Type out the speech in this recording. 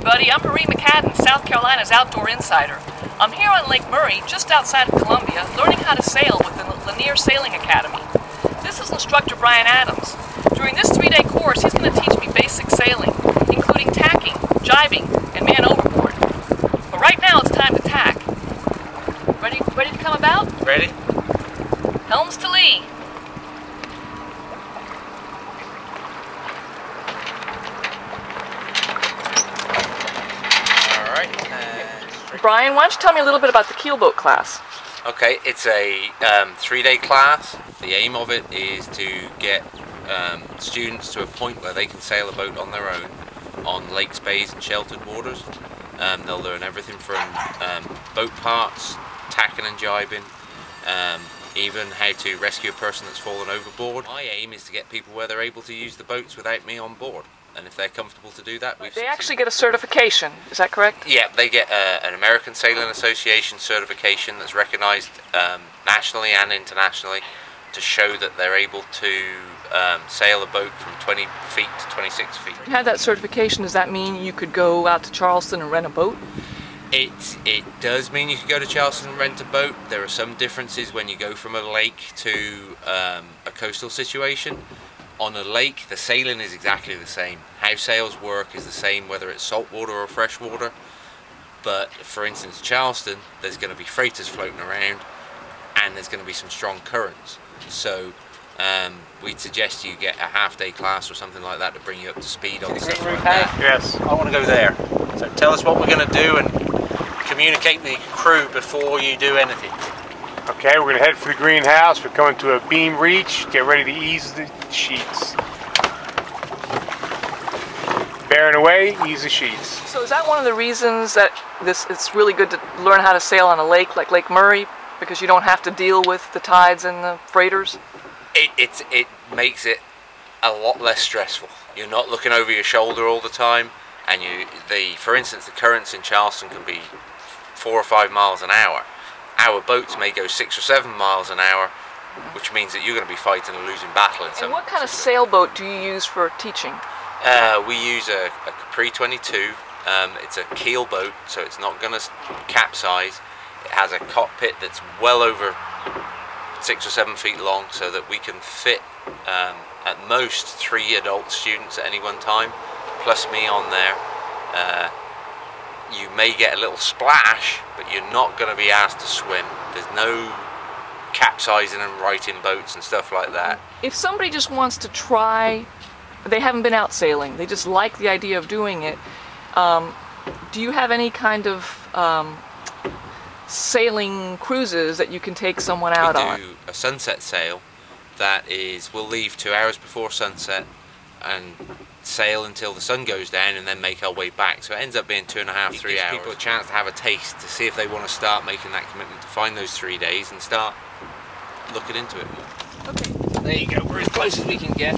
everybody, I'm McAden, South Carolina's outdoor insider. I'm here on Lake Murray, just outside of Columbia, learning how to sail with the Lanier Sailing Academy. This is Instructor Brian Adams. During this 3-day course, he's going to teach me basic sailing, including tacking, jibing, and man overboard. But right now, it's time to tack. Ready to come about? Ready? Helms to lee. Brian, why don't you tell me a little bit about the keelboat class? Okay, it's a 3-day class. The aim of it is to get students to a point where they can sail a boat on their own on lakes, bays and sheltered waters. They'll learn everything from boat parts, tacking and jibing, even how to rescue a person that's fallen overboard. My aim is to get people where they're able to use the boats without me on board. And if they're comfortable to do that, they actually get a certification, is that correct? Yeah, they get an American Sailing Association certification that's recognized nationally and internationally to show that they're able to sail a boat from 20 feet to 26 feet. You have that certification, does that mean you could go out to Charleston and rent a boat? It does mean you could go to Charleston and rent a boat. There are some differences when you go from a lake to a coastal situation. On a lake, the sailing is exactly the same. How sails work is the same whether it's saltwater or freshwater. But for instance, Charleston, there's going to be freighters floating around and there's going to be some strong currents. So we'd suggest you get a half-day class or something like that to bring you up to speed on stuff like that. Yes, I want to go there. So tell us what we're going to do and communicate with the crew before you do anything. Okay, we're going to head for the greenhouse. We're coming to a beam reach. Get ready to ease the sheets. Bearing away, ease the sheets. So is that one of the reasons that it's really good to learn how to sail on a lake like Lake Murray? Because you don't have to deal with the tides and the freighters? It makes it a lot less stressful. You're not looking over your shoulder all the time, and for instance, the currents in Charleston can be 4 or 5 miles an hour. Our boats may go 6 or 7 miles an hour, which means that you're going to be fighting a losing battle in some. And what kind of sailboat do you use for teaching? We use a Capri 22. It's a keel boat, so it's not going to capsize. It has a cockpit that's well over 6 or 7 feet long, so that we can fit at most 3 adult students at any one time, plus me on there. You may get a little splash, but you're not going to be asked to swim. There's no capsizing and righting boats and stuff like that. If somebody just wants to try, they haven't been out sailing, they just like the idea of doing it, do you have any kind of sailing cruises that you can take someone out on? We do a sunset sail that is, we'll leave 2 hours before sunset and sail until the sun goes down and then make our way back. So it ends up being 2.5–3 hours. It gives people a chance to have a taste, to see if they want to start making that commitment to find those 3 days and start looking into it more. Okay. There you go, we're as close as we can get.